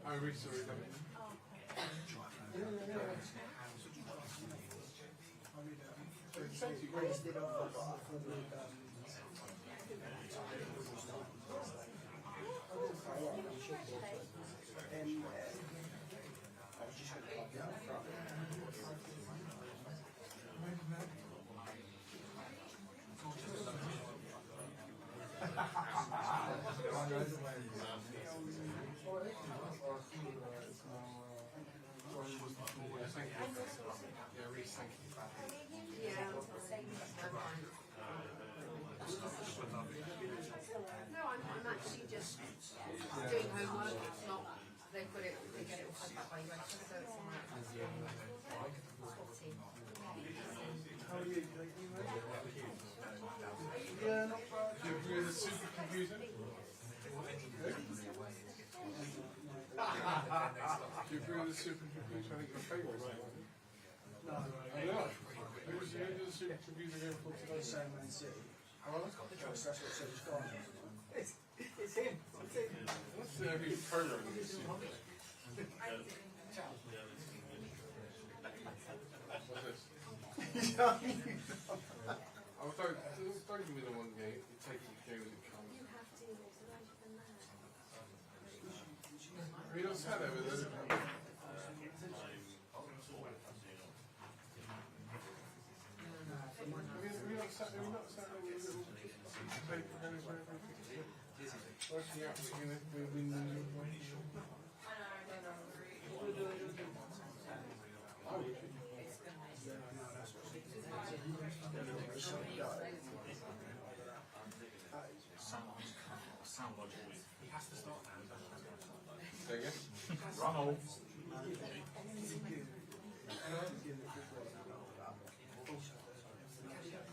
I recently done it. No, I'm actually just doing homework. It's not, they put it, they get it all set up by you, so it's alright. How are you? Yeah, not bad. Do you agree with the supercomputer? Do you agree with the supercomputer? I think your favourite, right? No. Who's the supercomputer going for today? Sam Man City. Oh, That's what said it's gone. It's him. It's him. what's the every program in this super? What's this? Oh, don't give me the one game. You take the game as it comes. You have to, it's larger than that. Have you not sat there with us? Have you not sat there with a little paper and everything? Working out what you're going to win the Sound logic. He has to start now. Say again? Ronald.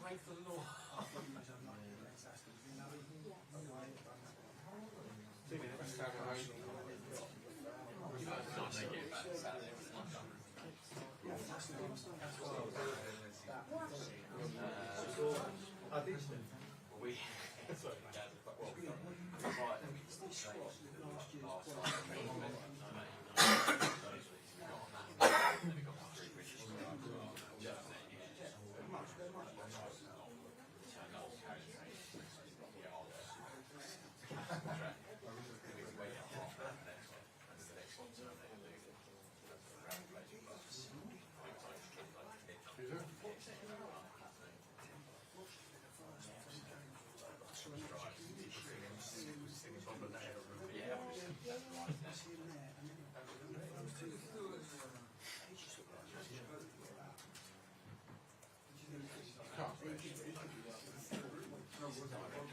Break the law. West Ham at home. I did.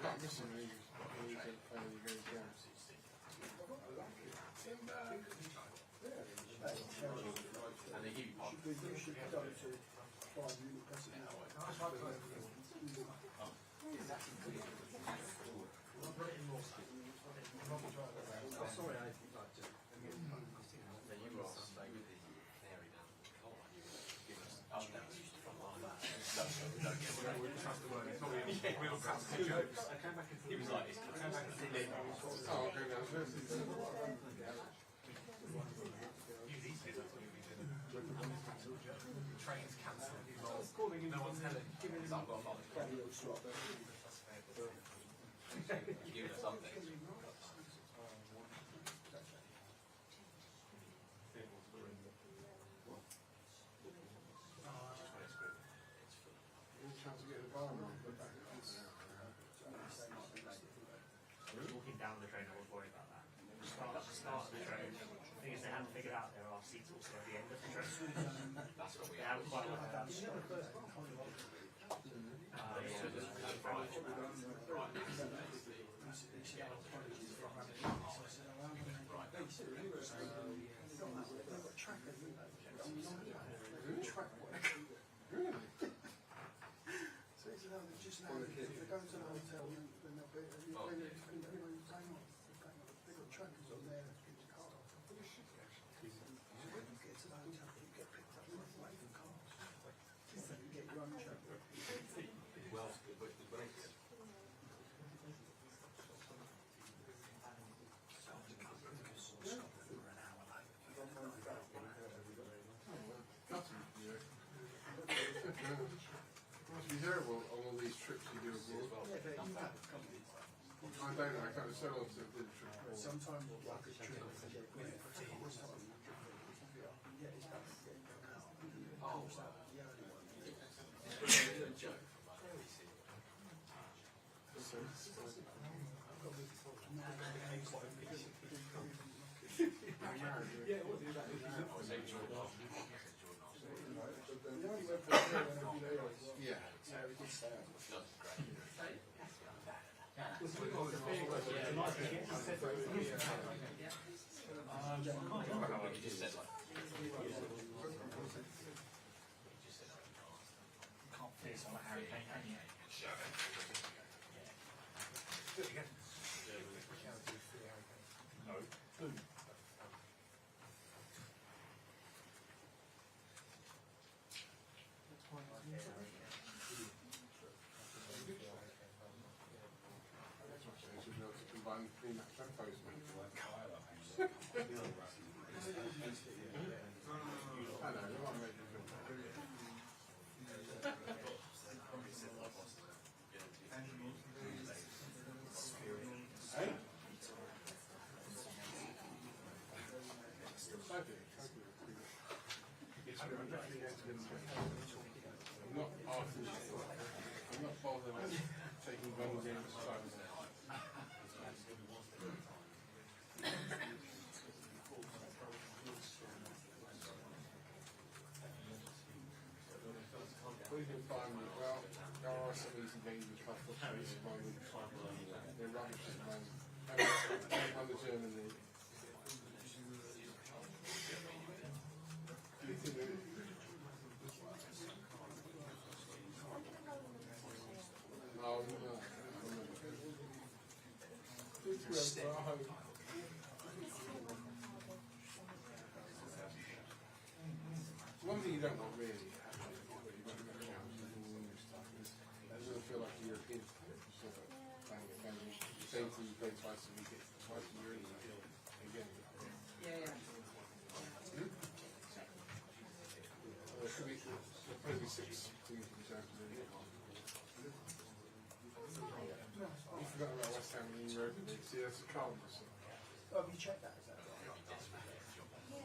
Can't miss him when he's playing the games down. And they give you part. You should go to Bayern Munich Champions Sorry, I He was like, Oh, okay, now. trains cancelled. No one's telling. He's like, I've got a lot of give us something. Chance to get the bar on. Walking down the train, I was worried about that. Start of the train. The thing is, they hadn't figured out there are seats also at the end of the train. That's what we They have. haven't quite worked out. Just now, if they go to the hotel, then they'll be, they've got trackers on there that keep the car off. When you get to the hotel, you get picked up right from cars. You get your own tracker. Well, For an hour. I don't know, I kind of sell on to the literature. Sometimes like a trip. Combine between that tempos, man. I know, you want to make it good. Hey? I'm not artificial. I'm not bothered with taking one game at a time. We've been fine with it. Well, there are some easy games with tough fluctuations by week. They're rubbish at the moment. I'm the German league. Do you think that no, no. One thing you don't want really, feel like a European sort of playing a game. The same thing you play twice a week, twice a year again. Yeah. There should be maybe 6 teams in the Champions League. You forgot about West Ham in the Europa League. See, that's a calmness. Have you checked that? Is that right?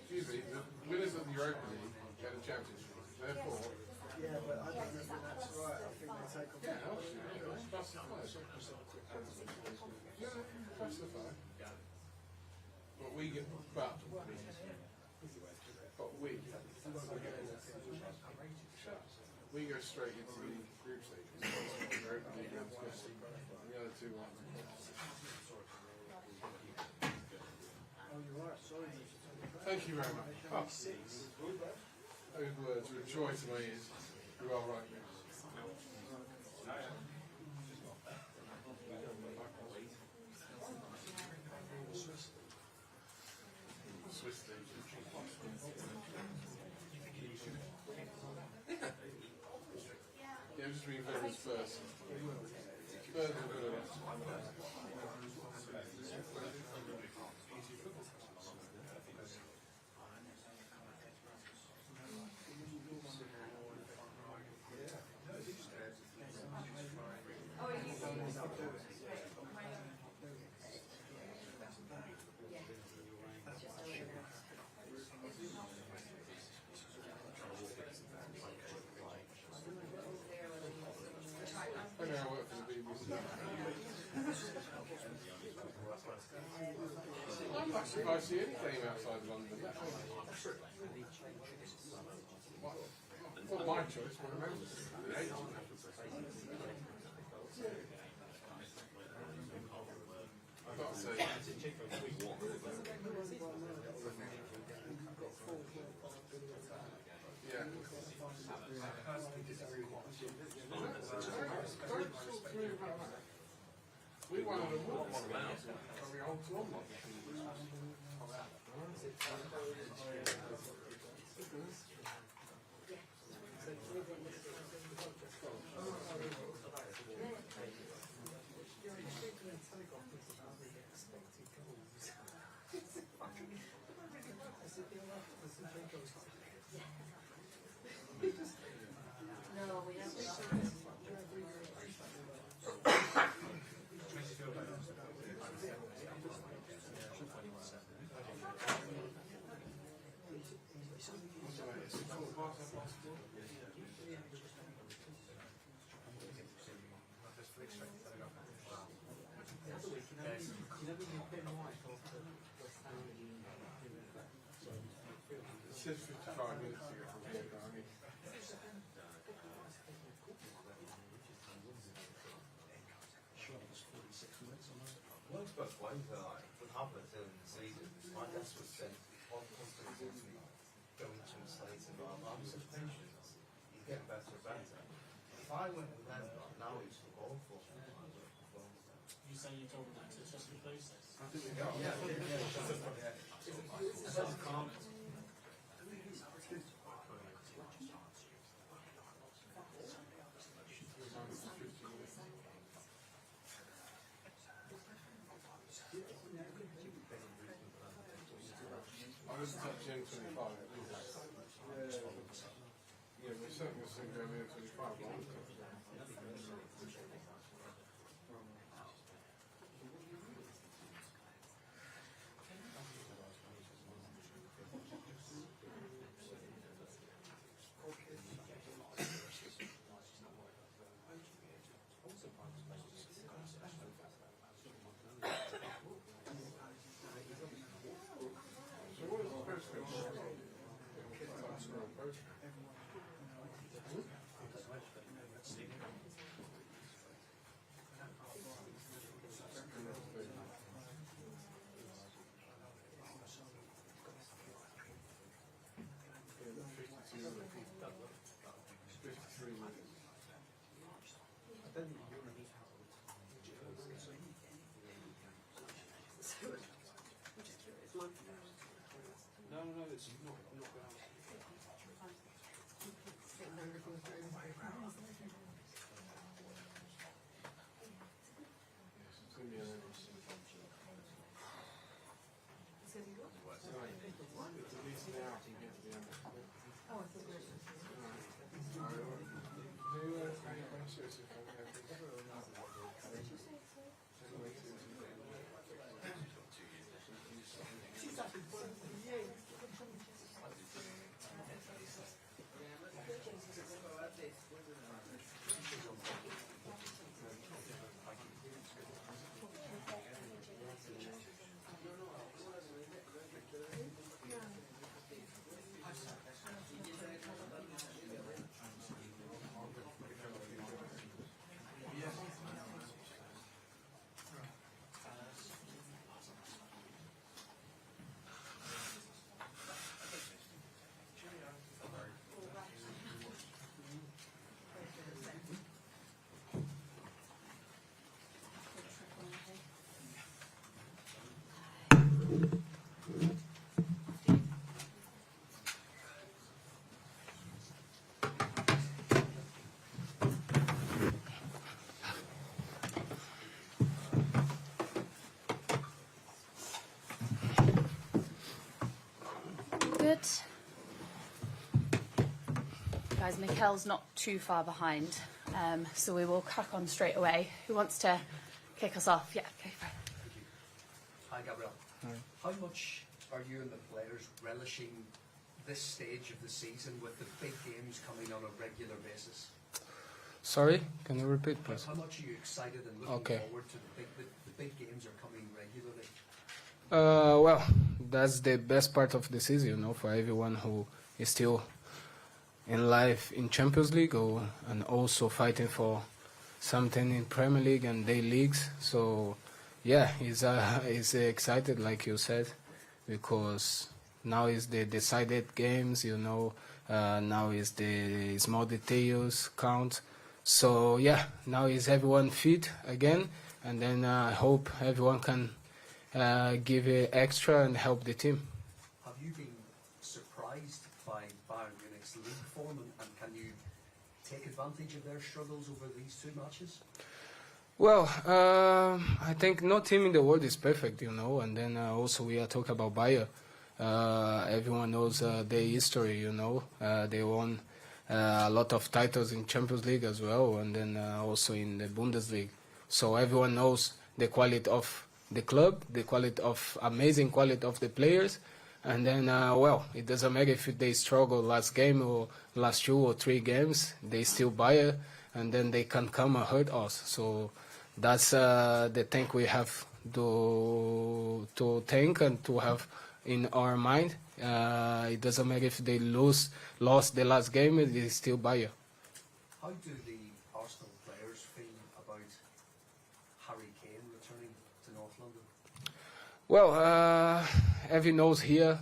Excuse me, the winners of the Europa League get a Champions League. Therefore, Yeah, but I don't think that's right. I think they take off. yeah, obviously, it's justified. Yeah, justified. But we get, but we go straight into the group stage. Europa League and the other two are. Oh, you're right. Sorry. Thank you very much. Oh, those words are a joy to my ears. You are right, yes. Swiss league. Yeah, I'm just reading Federer's first. Federer will go to I work for the BBC. I'm not sure if I see any game outside of London. Well, my choice, but remember, the agent I've got to say, yeah. We won an award from the old London. No, we haven't. says 55 minutes to get from here, but I mean, Works both ways though, like with Havertz in the season, my guess was that one constant is me going to mistakes and I'm just patient. He's getting better and better. If I went with them, now he's awful. You say you told them to just replace this? I was touching M25 at least. Yeah, we're certainly seeing going M25, but I'm So what is the first thing? Kicked out score both. No, it's not going out. Good. Guys, Mikel's not too far behind, so we will crack on straight away. Who wants to kick us off? Yeah, okay, fine. Hi, Gabriel. How much are you and the players relishing this stage of the season with the big games coming on a regular basis? Sorry, can you repeat, please? How much are you excited and looking Okay. forward to the big games are coming regularly? Well, that's the best part of the season, you know, for everyone who is still in life in Champions League and also fighting for something in Premier League and day leagues. So, yeah, he's excited, like you said, because now is the decided games, you know, now is the small details count. So, yeah, now is everyone fit again, and then I hope everyone can give it extra and help the team. Have you been surprised by Bayern Munich's league form and can you take advantage of their struggles over these two matches? Well, I think no team in the world is perfect, you know, and then also we are talking about Bayern. Everyone knows their history, you know. They won a lot of titles in Champions League as well, and then also in the Bundesliga. So everyone knows the quality of the club, the amazing quality of the players, and then, well, it doesn't matter if they struggle last game or last 2 or 3 games, they still Bayern, and then they can come and hurt us. So that's the thing we have to think and to have in our mind, It doesn't matter if they lost the last game, it is still Bayern. How do the Arsenal players feel about Harry Kane returning to North London? Well, everyone knows here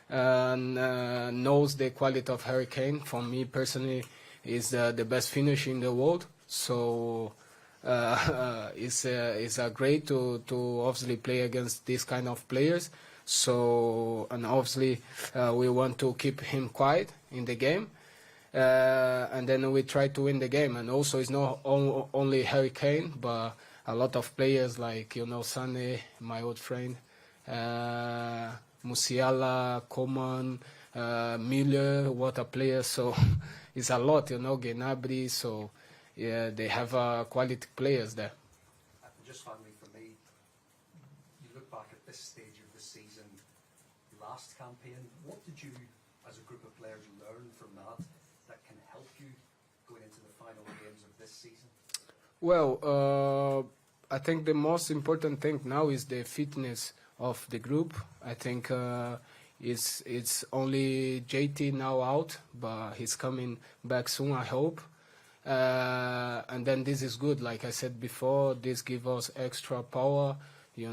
knows the quality of Harry Kane. For me personally, is the best finisher in the world. So it's great to obviously play against these kind of players. So and obviously we want to keep him quiet in the game. And then we try to win the game. And also it's not only Harry Kane, but a lot of players like, Sané, my old friend, Musiala, Coman, Müller, what a player. So it's a lot, Gnabry. So yeah, they have quality players there. And just finally for me, you look back at this stage of the season, last campaign, what did you, as a group of players, learn from that can help you going into the final games of this season? Well, I think the most important thing now is the fitness of the group. I think it's only JT now out, but he's coming back soon, I hope. And then this is good. Like I said before, this gives us extra power. We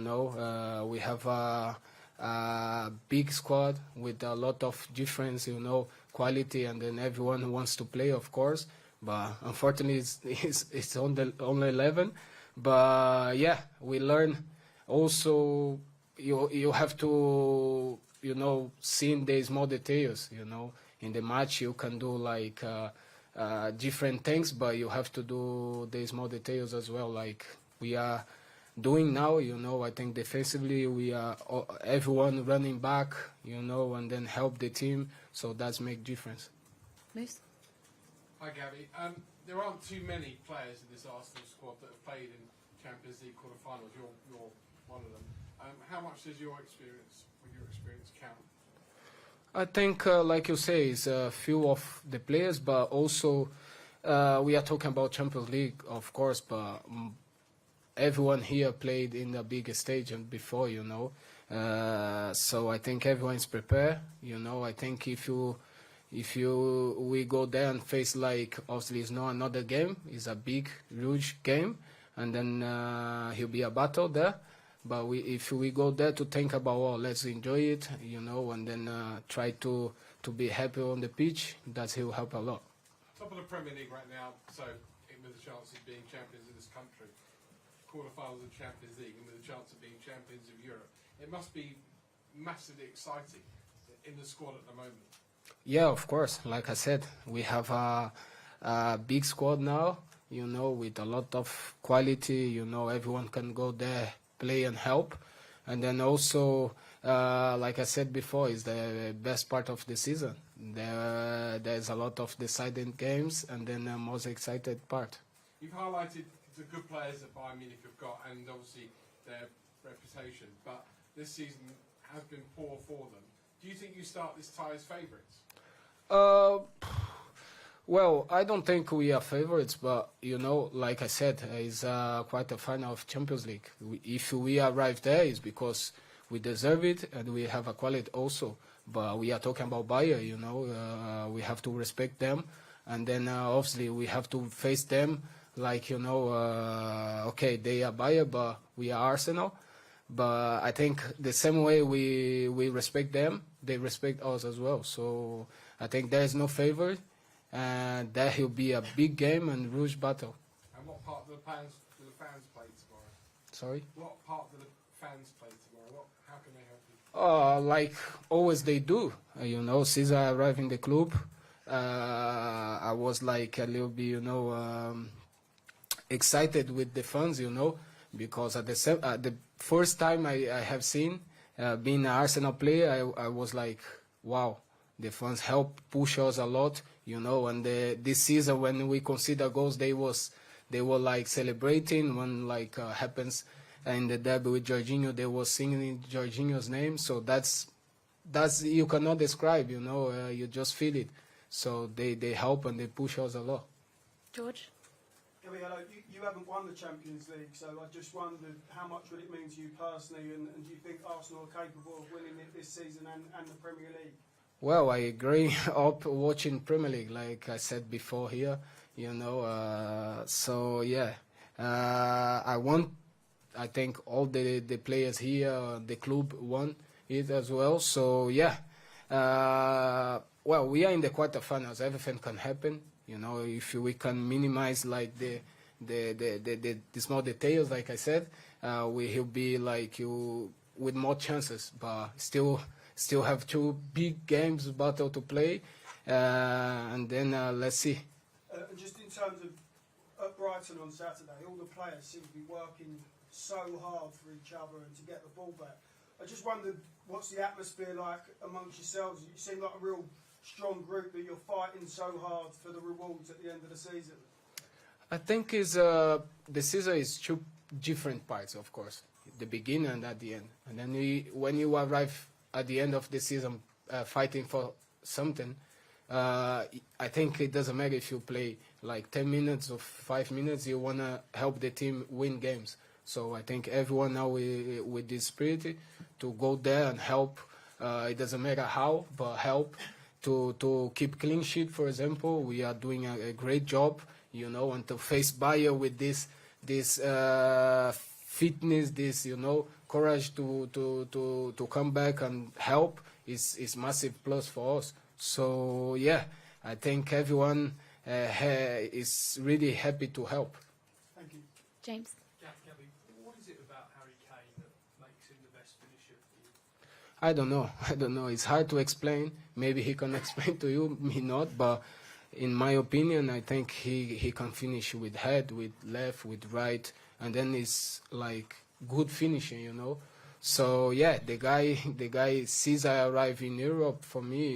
have a big squad with a lot of difference, quality, and then everyone wants to play, of course. But unfortunately, it's on the only 11. But yeah, we learn. Also, you have to see the small details. In the match you can do like different things, but you have to do the small details as well. Like we are doing now. I think defensively we are everyone running back. And then help the team. So that's make difference. Moose? Hi Gabby. There aren't too many players in this Arsenal squad that have played in Champions League quarterfinals. You're one of them. How much does your experience count? I think, like you say, it's a few of the players, but also we are talking about Champions League, of course, but everyone here played in the bigger stage and before, so I think everyone's prepared. I think if we go there and face, like, obviously it's not another game, it's a big, huge game, and then he'll be a battle there. But if we go there to think about, let's enjoy it, and then try to be happy on the pitch, that will help a lot. Top of the Premier League right now, so with a chance of being champions of this country, quarterfinals of Champions League, and with a chance of being champions of Europe, it must be massively exciting in the squad at the moment. Yeah, of course. Like I said, we have a big squad now, with a lot of quality. Everyone can go there, play and help. And then also, like I said before, is the best part of the season. There's a lot of deciding games, and then the most excited part. You've highlighted the good players that Bayern Munich have got, and obviously their reputation, but this season has been poor for them. Do you think you start this tie as favourites? Well, I don't think we are favourites, but, like I said, it's quite a final of Champions League. If we arrive there, it's because we deserve it and we have a quality also. But we are talking about Bayern, we have to respect them. And then, obviously, we have to face them like, okay, they are Bayern, but we are Arsenal. But I think the same way we respect them, they respect us as well. So I think there is no favourite. And that will be a big game and huge battle. And what part do the fans play tomorrow? Sorry? What part do the fans play tomorrow? How can they help you? Like always they do. Since I arrived in the club, I was like a little bit, excited with the fans, because at the first time I have seen, being an Arsenal player, I was like, wow, the fans help push us a lot. And this season when we conceded goals, they were like celebrating when like happens in the derby with Jorginho. They were singing Jorginho's name, so that's you cannot describe. You just feel it. So they help and they push us a lot. George? Hello. You haven't won the Champions League, so I just wondered how much would it mean to you personally, and do you think Arsenal are capable of winning it this season and the Premier League? Well, I agree. Up watching Premier League, like I said before here, you know. So yeah, I think all the players here, the club won it as well. So yeah, well, we are in the quarterfinals. Everything can happen. You know, if we can minimize like the small details, like I said, he'll be like you with more chances, but still have two big games battle to play, and then let's see. And just in terms of at Brighton on Saturday, all the players seem to be working so hard for each other and to get the ball back. I just wondered, what's the atmosphere like amongst yourselves? You seem like a real strong group that you're fighting so hard for the rewards at the end of the season. I think the season is two different parts, of course, the beginning and at the end. And then when you arrive at the end of the season fighting for something, I think it doesn't matter if you play like 10 minutes or 5 minutes, you want to help the team win games. So I think everyone now with this spirit to go there and help, it doesn't matter how, but help to keep clean sheet, for example. We are doing a great job, you know, and to face Bayern with this fitness, this, you know, courage to come back and help is massive plus for us. So yeah, I think everyone is really happy to help. Thank you. James? Gabby, what is it about Harry Kane that makes him the best finisher for you? I don't know. It's hard to explain. Maybe he can explain to you, me not. But in my opinion, I think he can finish with head, with left, with right, and then it's like good finishing, you know. So yeah, the guy since I arrived in Europe, for me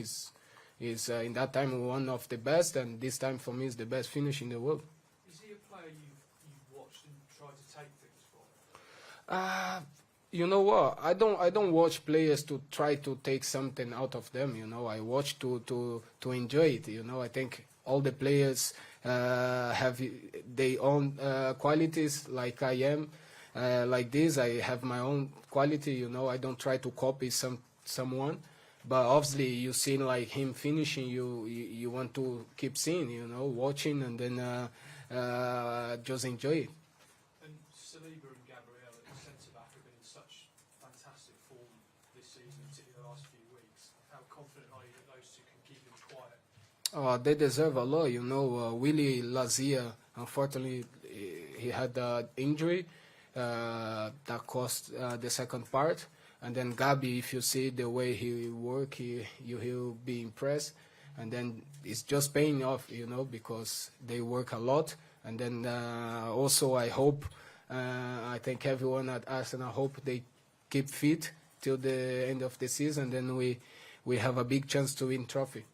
is in that time one of the best, and this time for me is the best finish in the world. Is he a player you've watched and tried to take things from? You know what? I don't watch players to try to take something out of them. You know, I watch to enjoy it. You know, I think all the players have their own qualities. Like I am, like this, I have my own quality. You know, I don't try to copy someone. But obviously, you see like him finishing, you want to keep seeing. You know, watching and then just enjoy it. And Saliba and Gabriel at centre-back have been in such fantastic form this season, particularly the last few weeks. How confident are you that those two can keep them quiet? They deserve a lot, you know. Willie Lazia, unfortunately, he had an injury that cost the second part. And then Gabi, if you see the way he work, he'll be impressed. And then it's just paying off, you know, because they work a lot. And then also I hope, I think everyone at Arsenal hope they keep fit till the end of the season. Then we have a big chance to win trophy.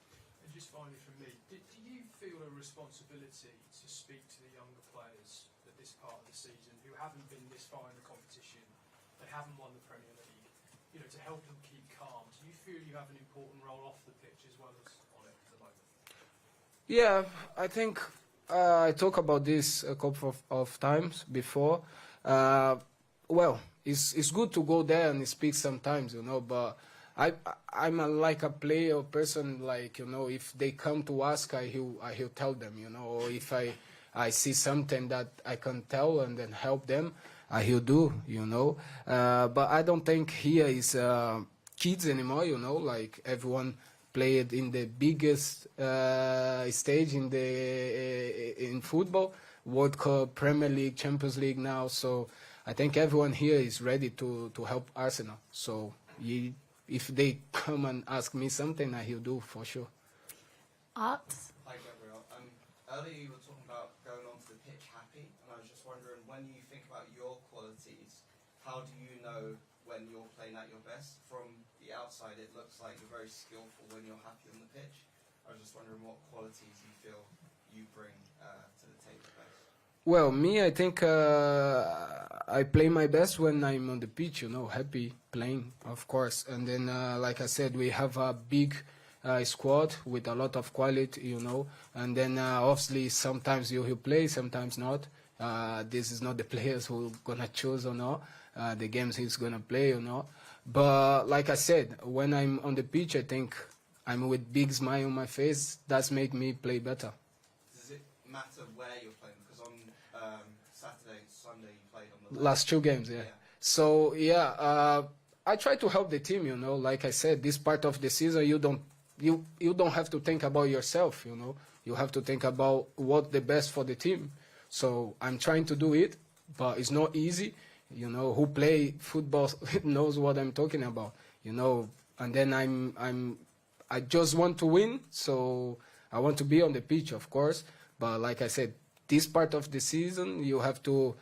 And just finally from me, do you feel a responsibility to speak to the younger players at this part of the season who haven't been this far in the competition, they haven't won the Premier League, you know, to help them keep calm? Do you feel you have an important role off the pitch as well as on it at the moment? Yeah, I think I talked about this a couple of times before. Well, it's good to go there and speak sometimes, you know, but I'm like a player person, like, you know, if they come to ask, I'll tell them, you know, or if I see something that I can tell and then help them, I'll do, you know. But I don't think here is kids anymore, you know, like everyone played in the biggest stage in football, World Cup, Premier League, Champions League now. So I think everyone here is ready to help Arsenal. So if they come and ask me something, I'll do for sure. Art? Hi, Gabriel. Earlier you were talking about going onto the pitch happy, and I was just wondering, when you think about your qualities, how do you know when you're playing at your best? From the outside, it looks like you're very skillful when you're happy on the pitch. I was just wondering what qualities you feel you bring to the table best. Well, me, I think I play my best when I'm on the pitch, you know, happy playing, of course. And then, like I said, we have a big squad with a lot of quality, and then obviously sometimes he'll play, sometimes not. This is not the players who gonna choose or not, the games he's gonna play or not. But like I said, when I'm on the pitch, I think I'm with big smile on my face. That's make me play better. Does it matter where you're playing? Because on Saturday and Sunday you played on the Last 2 games, yeah. So I try to help the team. Like I said, this part of the season you don't have to think about yourself. You have to think about what the best for the team. So I'm trying to do it, but it's not easy. Who play football knows what I'm talking about. And then I just want to win, so I want to be on the pitch, of course. But like I said, this part of the season, you have to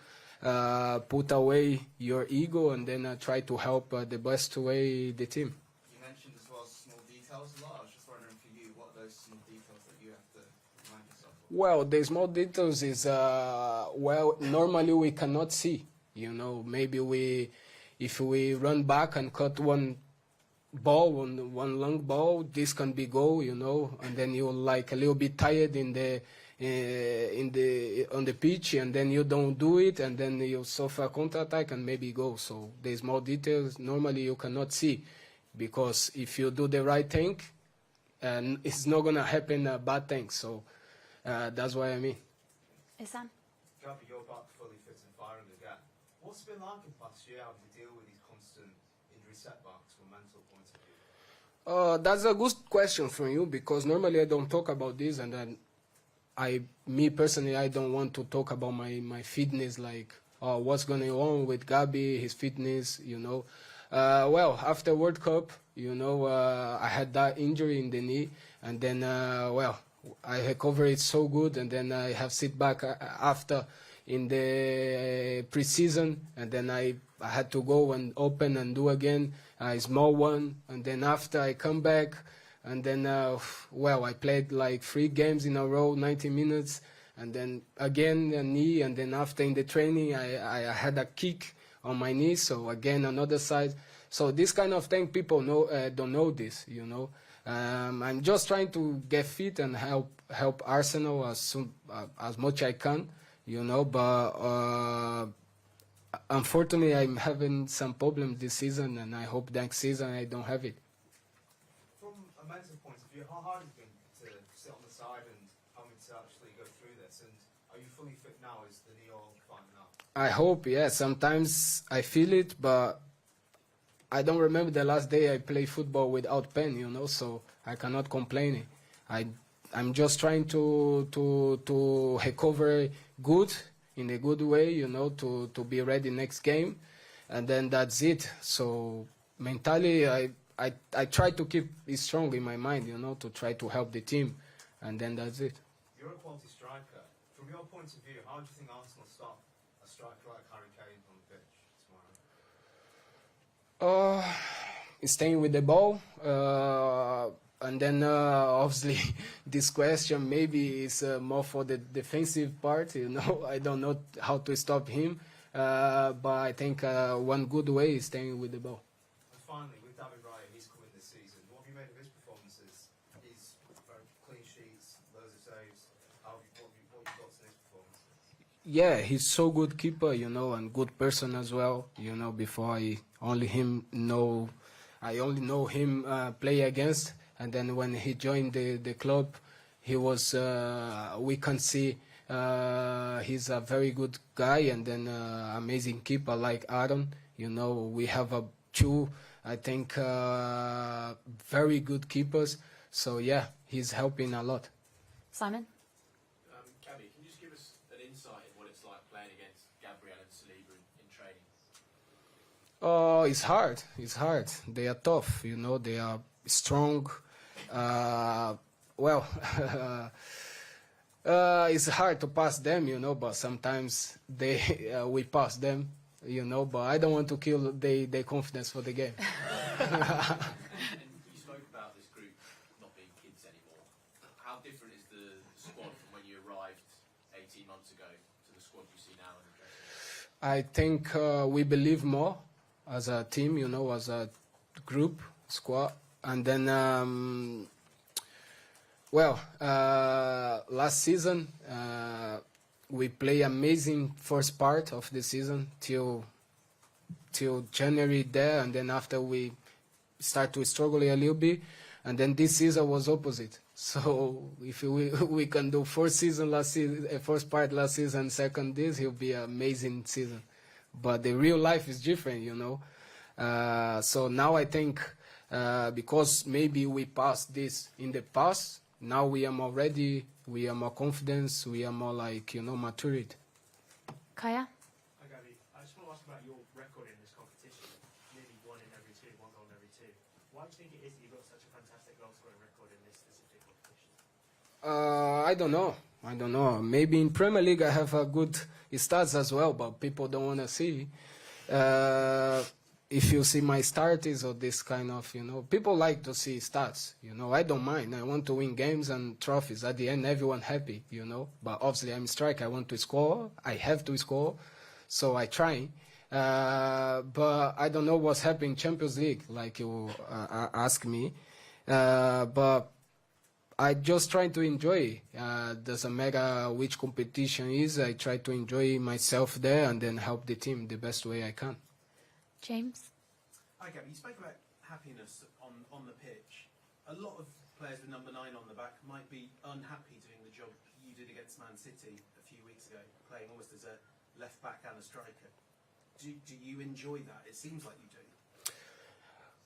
put away your ego and then try to help the best way the team. You mentioned as well small details a lot. I was just wondering for you, what are those small details that you have to remind yourself of? Well, the small details is, normally we cannot see. Maybe if we run back and cut one long ball, this can be goal, and then you're like a little bit tired on the pitch, and then you don't do it, and then you suffer a counter-attack and maybe go. So there's small details normally you cannot see, because if you do the right thing, and it's not gonna happen a bad thing. So that's what I mean. Isan? Gabby, you're back fully fit and firing again. What's it been like in the past year having to deal with these constant injury setbacks from a mental point of view? That's a good question from you, because normally I don't talk about this, and then me personally, I don't want to talk about my fitness, like what's going on with Gabi, his fitness, Well, after World Cup, I had that injury in the knee, and then, I recovered it so good, and then I have sit back after in the pre-season, and then I had to go and open and do again a small one, and then after I come back, and then I played like 3 games in a row, 90 minutes, and then again a knee, and then after in the training I had a kick on my knee, so again another side. So this kind of thing people don't know this, I'm just trying to get fit and help Arsenal as much I can, but unfortunately I'm having some problems this season, and I hope next season I don't have it. From a mental point of view, how hard has it been to sit on the side and having to actually go through this? And are you fully fit now? Is the knee all fine now? I hope, yeah. Sometimes I feel it, but I don't remember the last day I played football without pain, so I cannot complain. I'm just trying to recover good, in a good way, to be ready next game, and then that's it. So mentally, I try to keep it strong in my mind, to try to help the team, and then that's it. You're a quality striker. From your point of view, how do you think Arsenal stop a striker like Harry Kane on the pitch tomorrow? Staying with the ball, and then obviously this question maybe is more for the defensive part. I don't know how to stop him, but I think one good way is staying with the ball. And finally, with David Raya, he's coming this season. What have you made of his performances? He's very clean sheets, loads of saves. What have you got to his performance? Yeah, he's so good keeper, and good person as well. Before I only know him play against, and then when he joined the club, he was we can see he's a very good guy, and then amazing keeper like Aaron. We have two, I think, very good keepers. So yeah, he's helping a lot. Simon? Gabby, can you just give us an insight in what it's like playing against Gabriel and Saliba in training? Oh, it's hard. It's hard. They are tough, they are strong. It's hard to pass them, but sometimes we pass them, but I don't want to kill their confidence for the game. And you spoke about this group not being kids anymore. How different is the squad from when you arrived 18 months ago to the squad you see now in the dressing room? I think we believe more as a team, as a group, squad. And then Well, last season we play amazing first part of the season till January there, and then after we start to struggle a little bit, and then this season was opposite. So if we can do first part last season, second this, it'll be an amazing season. But the real life is different, you know. So now I think because maybe we passed this in the past, now we are more ready, we are more confident, we are more like, you know, matured. Kaya? Hi, Gabby. I just want to ask about your record in this competition. Nearly 1 in every 2, 1 goal in every 2. Why do you think it is that you've got such a fantastic goal scoring record in this specific competition? I don't know. Maybe in Premier League I have a good stats as well, but people don't want to see. If you see my starters or this kind of, you know, people like to see stats. You know, I don't mind. I want to win games and trophies. At the end, everyone happy, you know. But obviously, I'm a striker. I want to score. I have to score, so I try. But I don't know what's happening in Champions League, like you ask me. But I just try to enjoy. Doesn't matter which competition is. I try to enjoy myself there and then help the team the best way I can. James? Hi, Gabby. You spoke about happiness on the pitch. A lot of players with number 9 on the back might be unhappy doing the job you did against Man City a few weeks ago, playing almost as a left back and a striker. Do you enjoy that? It seems like you do.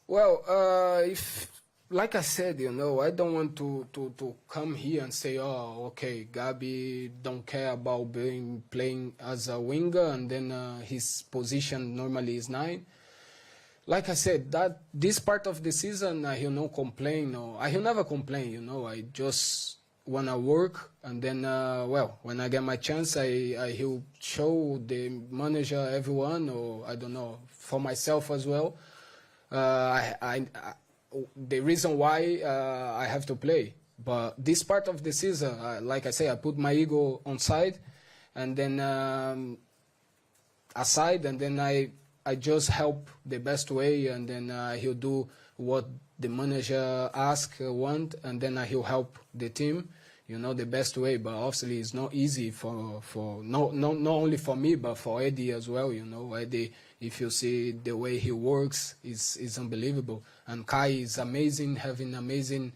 Well, like I said, you know, I don't want to come here and say, oh, okay, Gabi don't care about playing as a winger, and then his position normally is 9. Like I said, that this part of the season, he'll not complain, or he'll never complain, you know. I just want to work, and then, well, when I get my chance, he'll show the manager, everyone, or I don't know, for myself as well. The reason why I have to play. But this part of the season, like I say, I put my ego on side, and then aside, and then I just help the best way, and then he'll do what the manager want, and then he'll help the team, you know, the best way. But obviously it's not easy for not only for me, but for Eddie as well, you know. Eddie, if you see the way he works, is unbelievable. And Kai is amazing, having amazing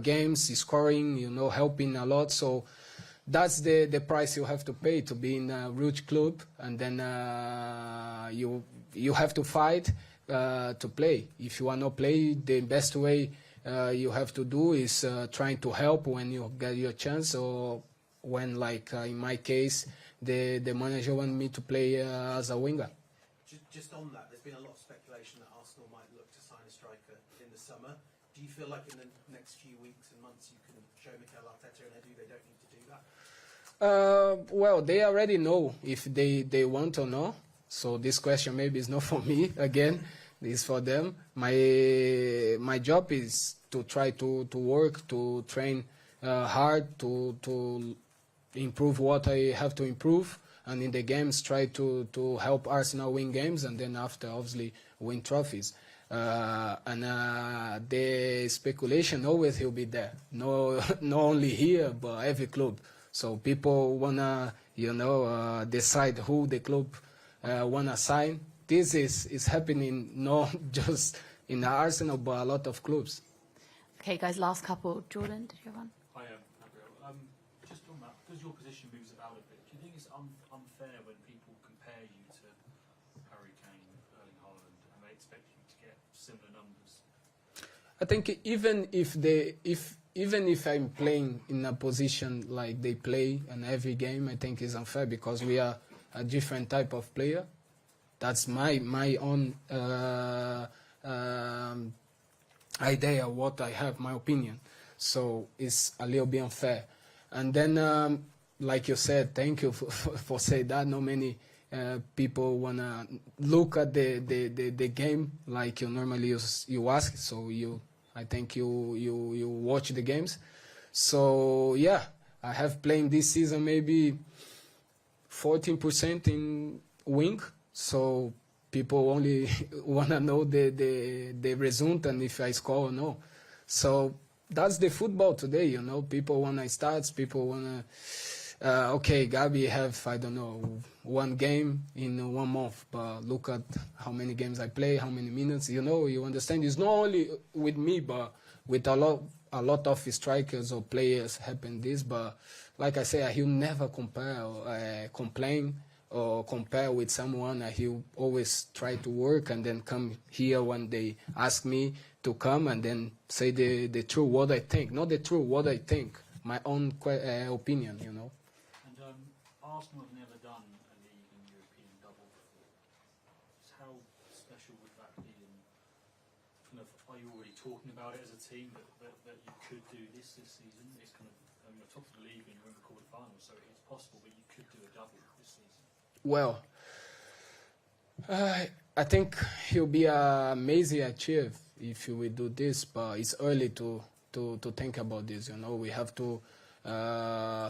games, scoring, you know, helping a lot. So that's the price you have to pay to be in a huge club. And then you have to fight to play. If you want to play, the best way you have to do is trying to help when you get your chance, or when, like in my case, the manager want me to play as a winger. Just on that, there's been a lot of speculation that Arsenal might look to sign a striker in the summer. Do you feel like in the next few weeks and months you can show Mikel Arteta and Edu they don't need to do that? Well, they already know if they want or not. So this question maybe is not for me again. It's for them. My job is to try to work, to train hard, to improve what I have to improve, and in the games try to help Arsenal win games, and then after obviously win trophies. And the speculation always will be there. No, not only here but every club. So people wanna, you know, decide who the club wanna sign. This is happening not just in Arsenal but a lot of clubs. Okay, guys, last couple. Jordan, did you have one? Hi, Gabriel. Just on that, because your position moves about a bit, do you think it's unfair when people compare you to Harry Kane, Erling Haaland, and they expect you to get similar numbers? I think even if I'm playing in a position like they play in every game, I think it's unfair because we are a different type of player. That's my own idea, what I have, my opinion. So it's a little bit unfair. And then, like you said, thank you for saying that. Not many people wanna look at the game like you normally you ask. So I think you watch the games. So yeah, I have played this season maybe 14% in wing. So people only wanna know the result and if I score or no. So that's the football today, you know. People want to start, people want to... okay, Gabi have, I don't know, one game in 1 month, but look at how many games I play, how many minutes, you know, you understand. It's not only with me, but with a lot of strikers or players happen this, but like I say, he'll never compare or complain or compare with someone. He'll always try to work and then come here when they ask me to come and then say the true what I think, not the true what I think, my own opinion, you know. And Arsenal have never done a league and European double before. So how special would that be? And kind of, are you already talking about it as a team that you could do this season? It's kind of, I mean, you're top of the league and you're in the quarterfinals, so it's possible, but you could do a double this season. Well, I think he'll be amazing achieve if we do this, but it's early to think about this. You know, we have to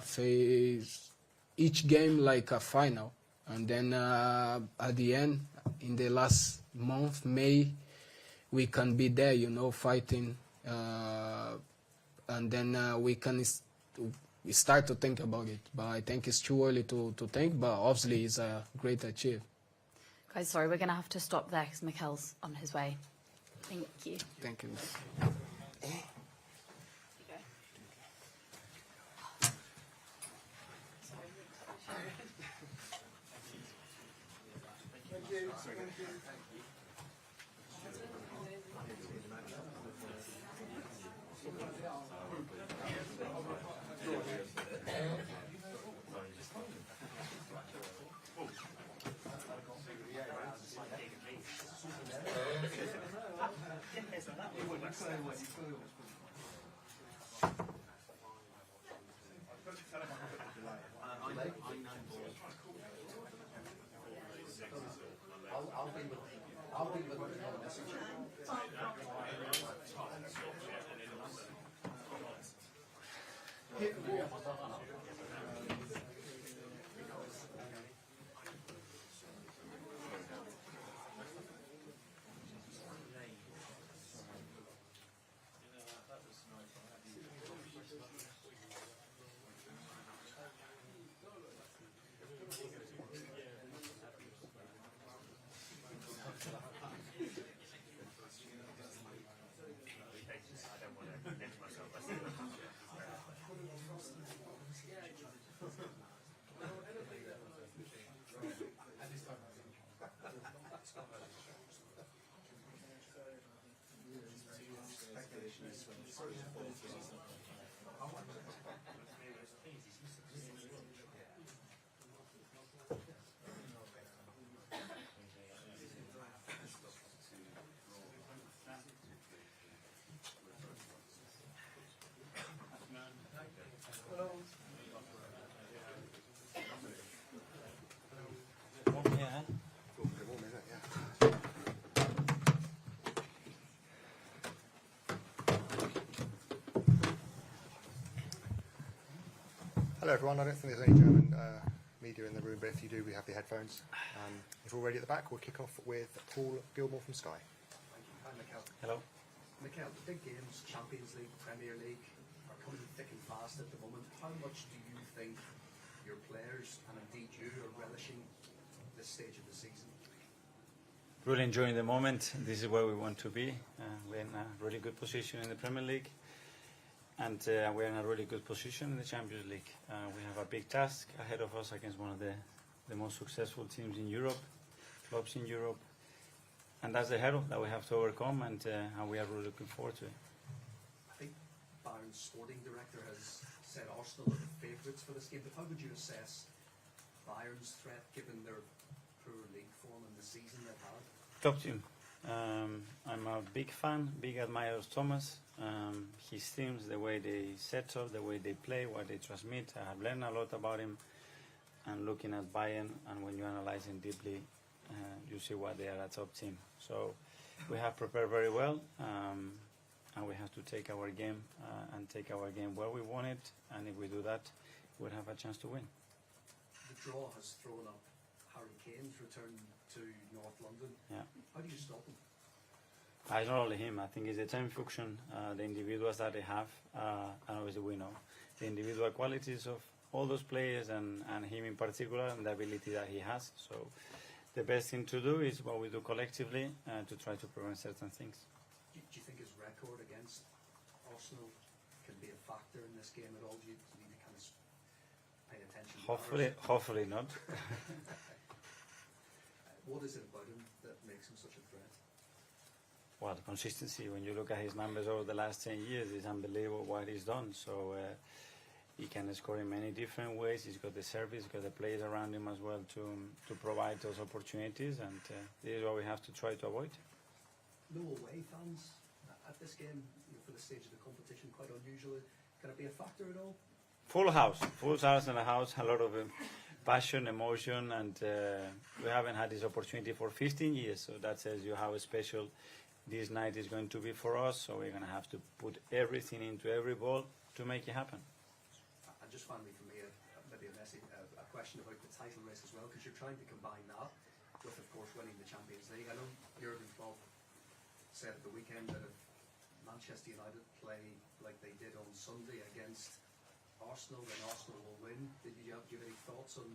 face each game like a final, and then at the end, in the last month, May, we can be there. You know, fighting, and then we can. We start to think about it, but I think it's too early to think, but obviously it's a great achieve. Guys, sorry, we're going to have to stop there because Mikel's on his way. Thank you. Thank you. I'll be with the message. Hello everyone, I don't think there's any German media in the room, but if you do, we have the headphones. If we're ready at the back, we'll kick off with Paul Gilmore from Sky. Thank you. Hi, Mikel. Hello. Mikel, the big games, Champions League, Premier League, are coming thick and fast at the moment. How much do you think your players, and indeed you, are relishing this stage of the season? Really enjoying the moment. This is where we want to be. We're in a really good position in the Premier League, and we're in a really good position in the Champions League. We have a big task ahead of us against one of the most successful teams in Europe, clubs in Europe, and that's the hurdle that we have to overcome, and we are really looking forward to it. I think Bayern's sporting director has said Arsenal are the favourites for this game, but how would you assess Bayern's threat given their poor league form in the season they've had? Top team. I'm a big fan, big admirer of Thomas. His teams, the way they set up, the way they play, what they transmit. I have learned a lot about him. And looking at Bayern, and when you analyze him deeply, you see why they are a top team. So we have prepared very well, and we have to take our game where we want it. And if we do that, we'll have a chance to win. The draw has thrown up Harry Kane's return to North London. Yeah. How do you stop him? It's not only him. I think it's the team function, the individuals that they have, and obviously we know the individual qualities of all those players and him in particular, and the ability that he has. So the best thing to do is what we do collectively to try to prevent certain things. Do you think his record against Arsenal can be a factor in this game at all? Do you need to kind of pay attention? Hopefully not. What is it about him that makes him such a threat? Well, consistency. When you look at his numbers over the last 10 years, it's unbelievable what he's done. So he can score in many different ways. He's got the service, he's got the players around him as well to provide those opportunities, and this is what we have to try to avoid. No away fans at this game, for the stage of the competition, quite unusual. Can it be a factor at all? Full house in the house, a lot of passion, emotion, and we haven't had this opportunity for 15 years, so that tells you how special this night is going to be for us. So we're going to have to put everything into every ball to make it happen. And just finally for me, maybe a question about the title race as well, because you're trying to combine that with, of course, winning the Champions League. I know Jurgen Klopp said at the weekend that if Manchester United play like they did on Sunday against Arsenal, then Arsenal will win. Did you give any thoughts on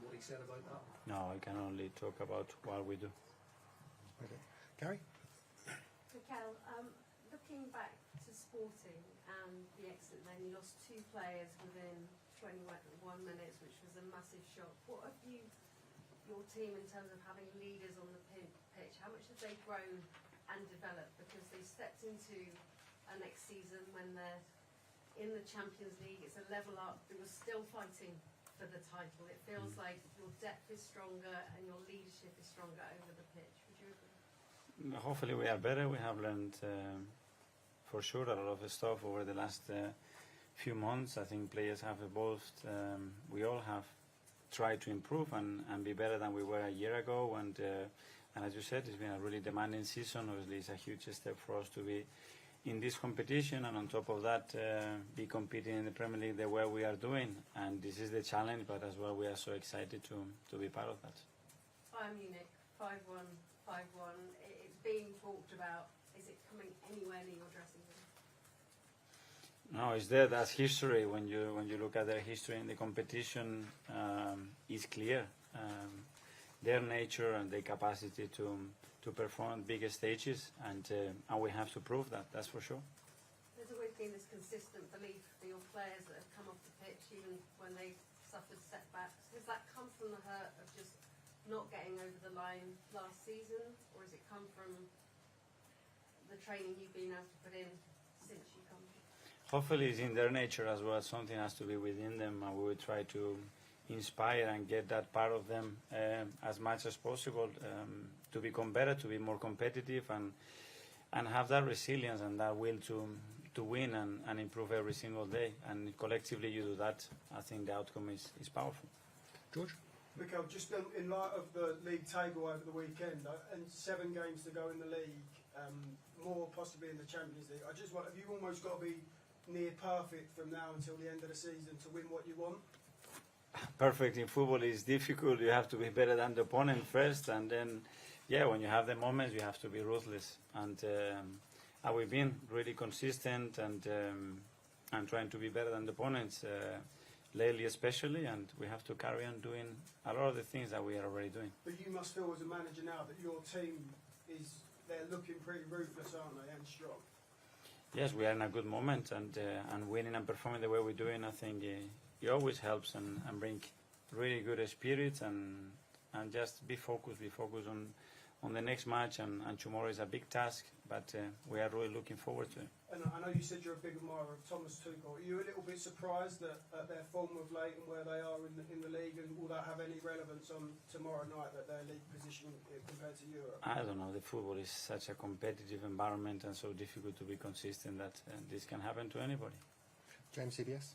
what he said about that? No, I can only talk about what we do. Okay. Gary? Mikel, looking back to Sporting and the exit, then you lost 2 players within 21 minutes, which was a massive shock. What have your team, in terms of having leaders on the pitch, how much have they grown and developed? Because they stepped into a next season when they're in the Champions League, it's a level up, but you're still fighting for the title. It feels like your depth is stronger and your leadership is stronger over the pitch. Would you agree? Hopefully we are better. We have learned for sure a lot of stuff over the last few months. I think players have evolved. We all have tried to improve and be better than we were a year ago. And as you said, it's been a really demanding season. Obviously, it's a huge step for us to be in this competition, and on top of that, be competing in the Premier League the way we are doing. And this is the challenge, but as well, we are so excited to be part of that. Bayern Munich, 5-1, 5-1. It's being talked about. Is it coming anywhere near your dressing room? No, it's there. That's history. When you look at their history in the competition, it's clear. Their nature and their capacity to perform bigger stages, and we have to prove that. That's for sure. There's always been this consistent belief for your players that have come off the pitch, even when they've suffered setbacks. Has that come from the hurt of just not getting over the line last season, or has it come from the training you've been able to put in since you come? Hopefully, it's in their nature as well. Something has to be within them, and we will try to inspire and get that part of them as much as possible to become better, to be more competitive, and have that resilience and that will to win and improve every single day. And collectively you do that, I think the outcome is powerful. George? Mikel, just in light of the league table over the weekend, and 7 games to go in the league, more possibly in the Champions League, I just wonder, have you almost got to be near perfect from now until the end of the season to win what you want? Perfect in football is difficult. You have to be better than the opponent first, and then, when you have the moments, you have to be ruthless. And we've been really consistent and trying to be better than the opponents lately, especially. And we have to carry on doing a lot of the things that we are already doing. But you must feel as a manager now that your team they're looking pretty ruthless, aren't they, and strong? Yes, we are in a good moment, and winning and performing the way we're doing, I think it always helps and bring really good spirits and just be focused on the next match, and tomorrow is a big task, but we are really looking forward to it. And I know you said you're a big admirer of Thomas Tuchel. Are you a little bit surprised at their form of late and where they are in the league, and will that have any relevance on tomorrow night, that their league position compared to Europe? I don't know. The football is such a competitive environment and so difficult to be consistent that this can happen to anybody. James, CBS?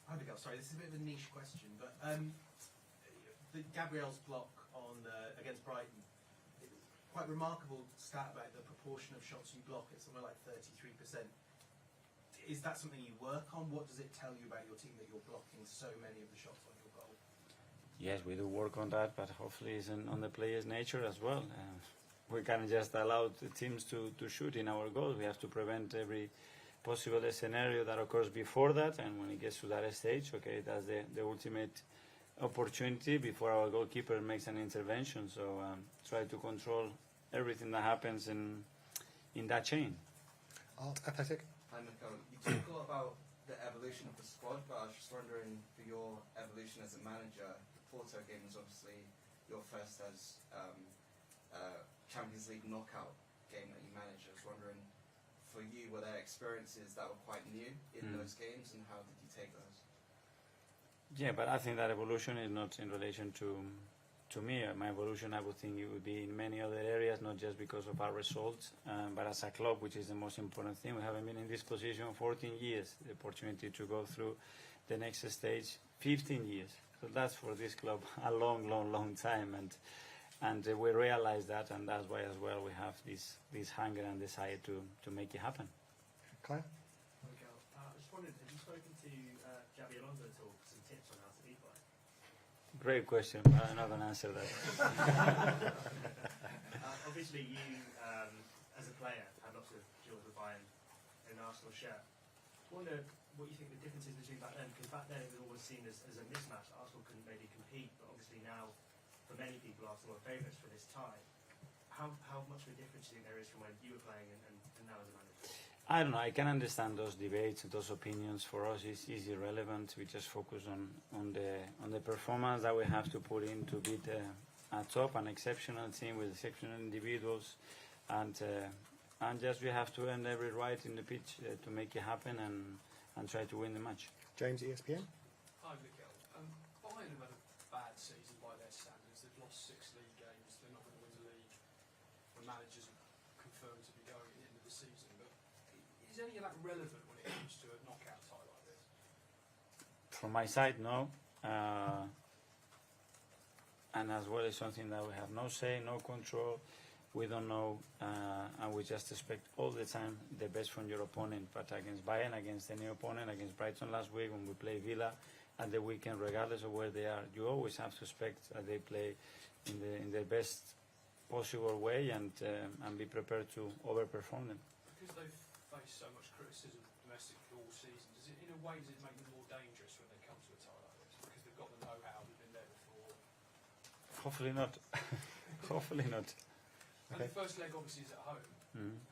Hi, Miguel. Sorry, this is a bit of a niche question, but the Gabriel's block on against Brighton, quite remarkable stat about the proportion of shots you block. It's somewhere like 33%. Is that something you work on? What does it tell you about your team that you're blocking so many of the shots on your goal? Yes, we do work on that, but hopefully it's on the player's nature as well. we can't just allow the teams to shoot in our goals. We have to prevent every possible scenario that occurs before that, and when it gets to that stage, okay, that's the ultimate opportunity before our goalkeeper makes an intervention. So try to control everything that happens in that chain. Athletic. Hi, Mikel. You talk a lot about the evolution of the squad, but I was just wondering, for your evolution as a manager, the Porto game was obviously your first as Champions League knockout game that you managed. I was wondering, for you, were there experiences that were quite new in those games, and how did you take those? Yeah, but I think that evolution is not in relation to me. My evolution, I would think it would be in many other areas, not just because of our results, but as a club, which is the most important thing. We haven't been in this position 14 years, the opportunity to go through the next stage 15 years. So that's for this club a long, long, long time, and we realize that, and that's why as well we have this hunger and desire to make it happen. Claire? Mikel, I just wondered, have you spoken to Xabi Alonso at all for some tips on how to beat Bayern? Great question, but I'm not going to answer that. Obviously, you, as a player, had lots of deals with Bayern in Arsenal shirt. I wonder what you think the difference is between back then, because back then it was always seen as a mismatch. Arsenal couldn't maybe compete, but obviously now, for many people, Arsenal are favourites for this tie. How much of a difference do you think there is from when you were playing and now as a manager? I don't know. I can understand those debates, those opinions. For us, it's irrelevant. We just focus on the performance that we have to put in to beat a top, an exceptional team with exceptional individuals, and just we have to earn every right in the pitch to make it happen and try to win the match. James, ESPN. Hi, Mikel. Bayern have had a bad season by their standards. They've lost 6 league games. They're not going to win the league. The managers are confirmed to be going at the end of the season. But is any of that relevant when it comes to a knockout tie like this? From my side, no. And as well, it's something that we have no say, no control. We don't know, and we just expect all the time the best from your opponent. But against Bayern, against any opponent, against Brighton last week when we play Villa at the weekend, regardless of where they are, you always have to expect that they play in the best possible way and be prepared to overperform them. Because they've faced so much criticism domestically all season, does it, in a way, does it make them more dangerous when they come to a tie like this? Because they've got the know-how, they've been there before. Hopefully not. Hopefully not. And the first leg obviously is at home.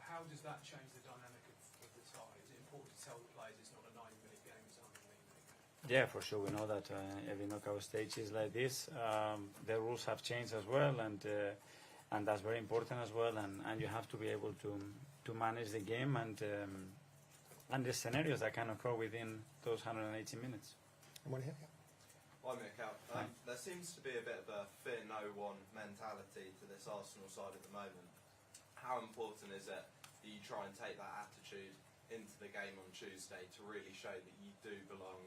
How does that change the dynamic of the tie? Is it important to tell the players it's not a 90-minute game, it's a 100-minute game? Yeah, for sure. We know that every knockout stage is like this. The rules have changed as well, and that's very important as well. And you have to be able to manage the game and the scenarios that can occur within those 180 minutes. Anyone here? Hi, Mikel. There seems to be a bit of a fear no one mentality to this Arsenal side at the moment. How important is it that you try and take that attitude into the game on Tuesday to really show that you do belong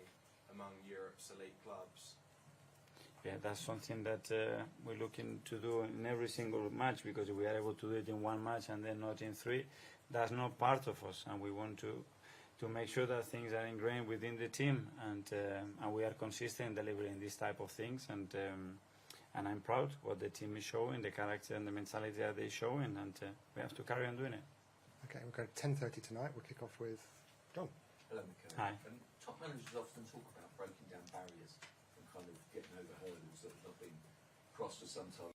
among Europe's elite clubs? Yeah, that's something that we're looking to do in every single match, because if we are able to do it in one match and then not in 3, that's not part of us, and we want to make sure that things are ingrained within the team, and we are consistent in delivering these type of things, and I'm proud what the team is showing, the character and the mentality that they're showing, and we have to carry on doing it. Okay, we've got 10:30 tonight. We'll kick off with John. Hello, Mikel. Hi. Top managers often talk about breaking down barriers and kind of getting over hurdles that have not been crossed for some time.